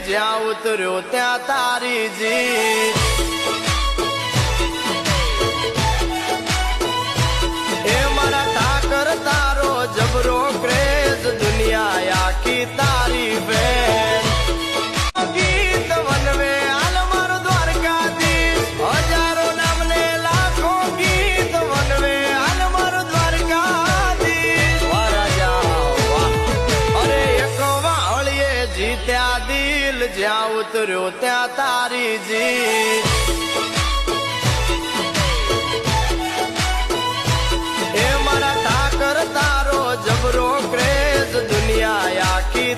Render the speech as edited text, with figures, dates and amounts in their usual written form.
જ્યાં ઉતર્યો ત્યાં તારી જીત એ મારા ઠાકર તારો જબરો ક્રેઝ દુનિયા આખી તારી બેન ગીત વનવે હાલ મારો દ્વારકાધીશ હજારો નામને લાખો ગીત વનવે હાલ મારો દ્વારકાધીશ વાહ રાજા વાહ અરે એક વાળીએ જીત્યા દિલ જ્યાં ઉતર્યો ત્યાં તારી જીત તારો જબરો ક્રેઝ દુનિયા આખી